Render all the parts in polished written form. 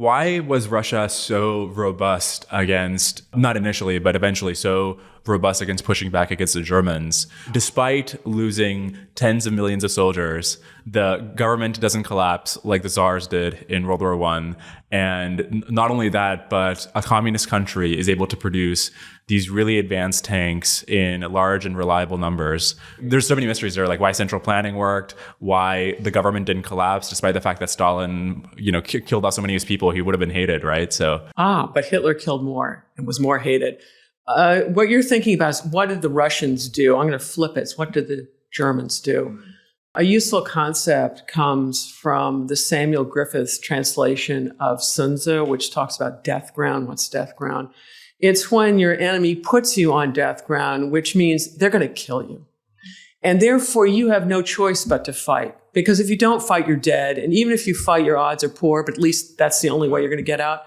Why was Russia so robust against, not initially, but eventually so robust against pushing back against the Germans? Despite losing tens of millions of soldiers, the government doesn't collapse like the Tsars did in World War I. And not only that, but a communist country is able to produce these really advanced tanks in large and reliable numbers. There's so many mysteries there, like why central planning worked, why the government didn't collapse, despite the fact that Stalin, killed off so many of his people. He would have been hated, right? But Hitler killed more and was more hated. What you're thinking about is, what did the Russians do? I'm going to flip it. It's, what did the Germans do? A useful concept comes from the Samuel Griffiths translation of Sun Tzu, which talks about death ground. What's death ground? It's when your enemy puts you on death ground, which means they're going to kill you. And therefore, you have no choice but to fight. Because if you don't fight, you're dead. And even if you fight, your odds are poor, but at least that's the only way you're going to get out.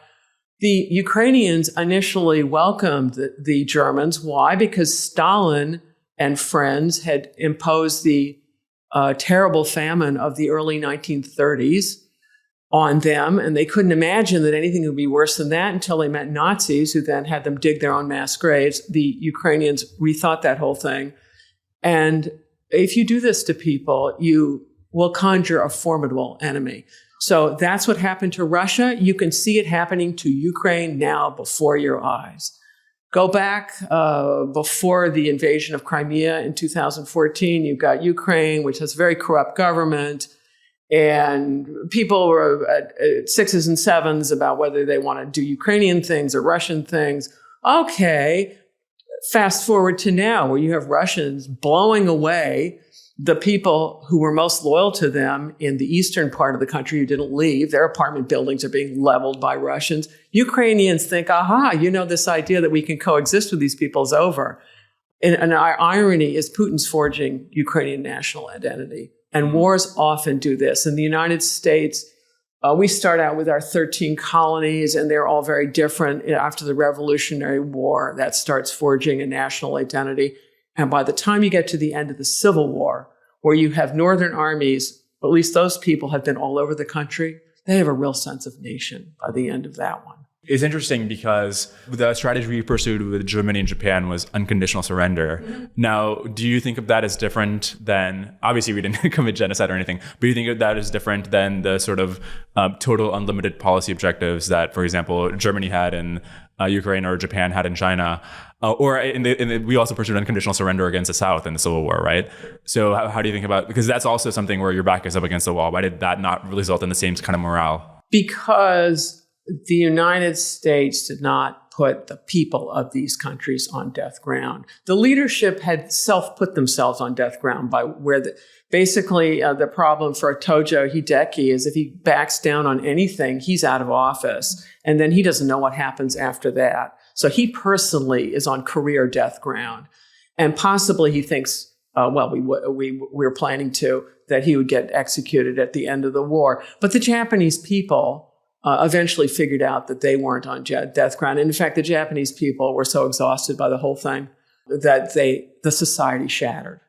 The Ukrainians initially welcomed the Germans. Why? Because Stalin and friends had imposed the terrible famine of the early 1930s on them, and they couldn't imagine that anything would be worse than that until they met Nazis, who then had them dig their own mass graves. The Ukrainians rethought that whole thing. And if you do this to people, you will conjure a formidable enemy. So that's what happened to Russia. You can see it happening to Ukraine now before your eyes. Go back before the invasion of Crimea in 2014. You've got Ukraine, which has a very corrupt government. And people were at sixes and sevens about whether they want to do Ukrainian things or Russian things. Okay, fast forward to now, where you have Russians blowing away the people who were most loyal to them in the eastern part of the country who didn't leave. Their apartment buildings are being leveled by Russians. Ukrainians think, this idea that we can coexist with these people is over. And our irony is Putin's forging Ukrainian national identity. And wars often do this. In the United States, we start out with our 13 colonies, and they're all very different. After the Revolutionary War, that starts forging a national identity. And by the time you get to the end of the Civil War, where you have northern armies, at least those people have been all over the country, they have a real sense of nation by the end of that one. It's interesting because the strategy we pursued with Germany and Japan was unconditional surrender. Mm-hmm. Now, do you think of that as different than, obviously we didn't commit genocide or anything, but do you think of that as different than the sort of total unlimited policy objectives that, for example, Germany had in Ukraine or Japan had in China? We also pursued unconditional surrender against the South in the Civil War, right? So how do you think about, because that's also something where your back is up against the wall. Why did that not result in the same kind of morale? Because the United States did not put the people of these countries on death ground. The leadership had self-put themselves on death ground by where the problem for Tojo Hideki is if he backs down on anything, he's out of office. And then he doesn't know what happens after that. So he personally is on career death ground. And possibly he thinks, we're planning that he would get executed at the end of the war. But the Japanese people eventually figured out that they weren't on death ground. And in fact, the Japanese people were so exhausted by the whole thing that the society shattered.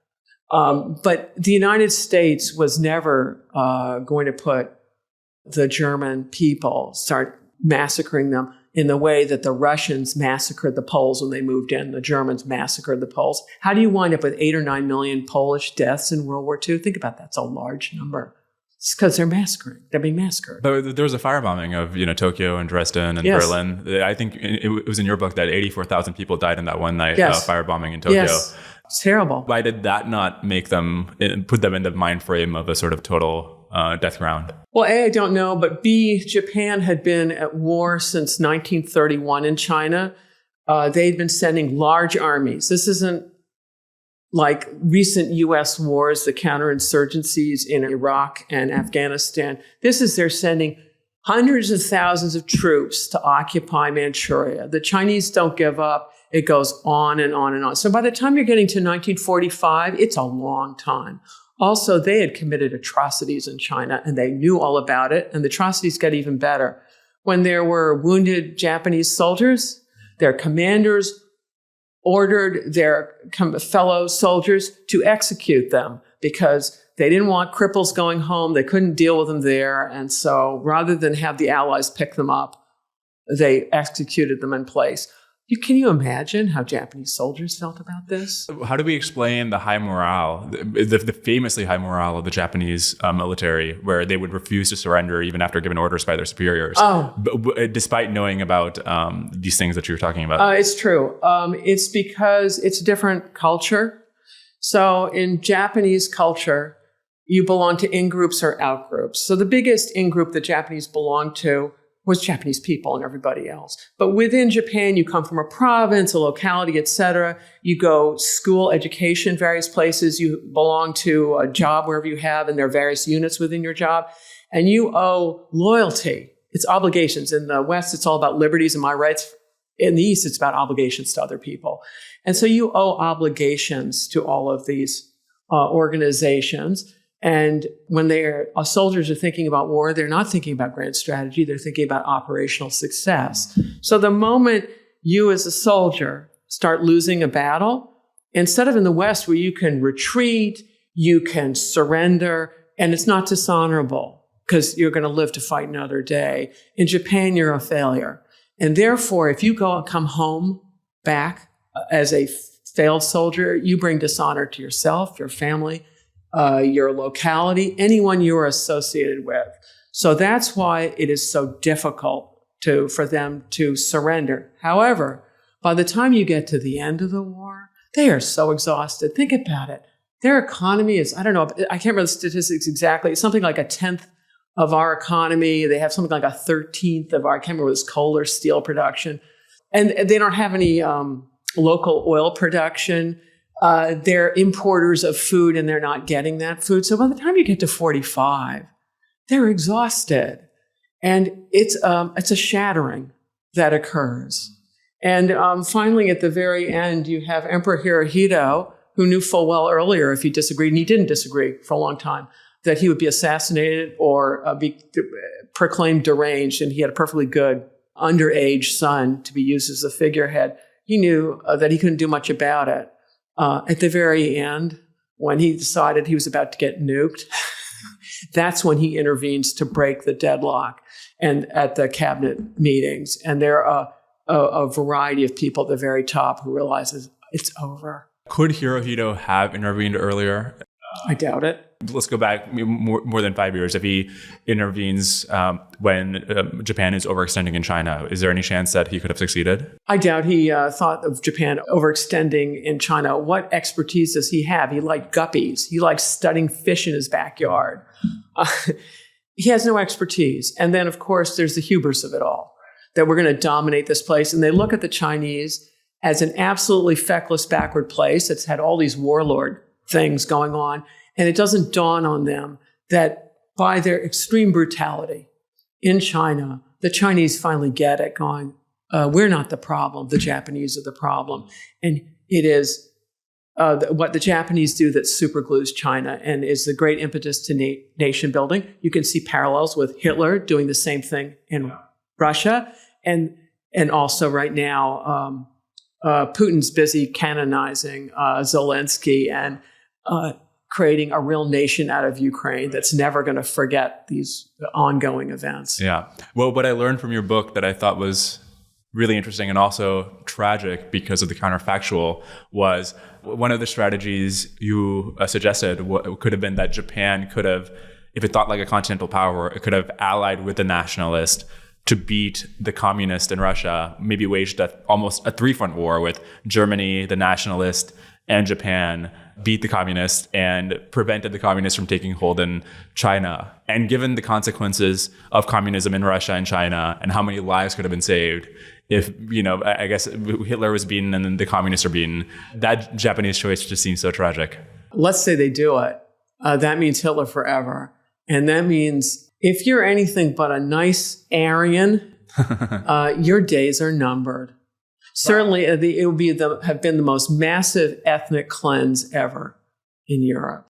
But the United States was never going to put the German people, start massacring them in the way that the Russians massacred the Poles when they moved in. The Germans massacred the Poles. How do you wind up with 8 or 9 million Polish deaths in World War II? Think about that. It's a large number. It's because they're massacring. They're being massacred. But there was a firebombing of Tokyo and Dresden and Berlin. I think it was in your book that 84,000 people died in that one night firebombing in Tokyo. Yes. It's terrible. Why did that not put them in the mind frame of a sort of total death ground? Well, A, I don't know, but B, Japan had been at war since 1931 in China. They'd been sending large armies. This isn't like recent U.S. wars, the counterinsurgencies in Iraq and Afghanistan. They're sending hundreds of thousands of troops to occupy Manchuria. The Chinese don't give up. It goes on and on and on. So by the time you're getting to 1945, it's a long time. Also, they had committed atrocities in China, and they knew all about it, and the atrocities got even better. When there were wounded Japanese soldiers, their commanders ordered their fellow soldiers to execute them because they didn't want cripples going home. They couldn't deal with them there. And so rather than have the Allies pick them up, they executed them in place. Can you imagine how Japanese soldiers felt about this? How do we explain the high morale, the famously high morale of the Japanese military, where they would refuse to surrender even after given orders by their superiors, despite knowing about these things that you were talking about? It's true. It's because it's a different culture. So in Japanese culture, you belong to in-groups or out-groups. So the biggest in-group the Japanese belonged to was Japanese people and everybody else. But within Japan, you come from a province, a locality, etc. You go school, education, various places. You belong to a job wherever you have, and there are various units within your job. And you owe loyalty. It's obligations. In the West, it's all about liberties and my rights. In the East, it's about obligations to other people. And so you owe obligations to all of these organizations. And when soldiers are thinking about war, they're not thinking about grand strategy. They're thinking about operational success. So the moment you as a soldier start losing a battle, instead of in the West where you can retreat, you can surrender, and it's not dishonorable because you're going to live to fight another day. In Japan, you're a failure. And therefore, if you come home back as a failed soldier, you bring dishonor to yourself, your family, your locality, anyone you are associated with. So that's why it is so difficult for them to surrender. However, by the time you get to the end of the war, they are so exhausted. Think about it. Their economy is, I don't know, I can't remember the statistics exactly. It's something like a 10th of our economy. They have something like a 13th of I can't remember, it was coal or steel production. And they don't have any local oil production. They're importers of food and they're not getting that food. So by the time you get to 45, they're exhausted. And it's a shattering that occurs. And finally, at the very end, you have Emperor Hirohito, who knew full well earlier, if he disagreed, and he didn't disagree for a long time, that he would be assassinated or be proclaimed deranged. And he had a perfectly good underage son to be used as a figurehead. He knew that he couldn't do much about it. At the very end, when he decided he was about to get nuked, that's when he intervenes to break the deadlock and at the cabinet meetings. And there are a variety of people at the very top who realizes it's over. Could Hirohito have intervened earlier? I doubt it. Let's go back more than 5 years. If he intervenes when Japan is overextending in China, is there any chance that he could have succeeded? I doubt he thought of Japan overextending in China. What expertise does he have? He liked guppies. He liked studying fish in his backyard. He has no expertise. And then, of course, there's the hubris of it all, that we're going to dominate this place. And they look at the Chinese as an absolutely feckless, backward place that's had all these warlord things going on. And it doesn't dawn on them that by their extreme brutality in China, the Chinese finally get it, going, we're not the problem, the Japanese are the problem. And it is what the Japanese do that superglues China and is the great impetus to nation building. You can see parallels with Hitler doing the same thing in Russia. And also right now, Putin's busy canonizing Zelensky and creating a real nation out of Ukraine that's never going to forget these ongoing events. Yeah. Well, what I learned from your book that I thought was really interesting and also tragic because of the counterfactual was one of the strategies you suggested could have been that Japan could have, if it thought like a continental power, it could have allied with the nationalist to beat the communist in Russia, maybe waged almost a three-front war with Germany, the nationalist, and Japan, beat the communists and prevented the communists from taking hold in China. And given the consequences of communism in Russia and China and how many lives could have been saved if, I guess Hitler was beaten and then the communists are beaten, that Japanese choice just seems so tragic. Let's say they do it. That means Hitler forever. And that means if you're anything but a nice Aryan, your days are numbered. Certainly, it would have been the most massive ethnic cleanse ever in Europe.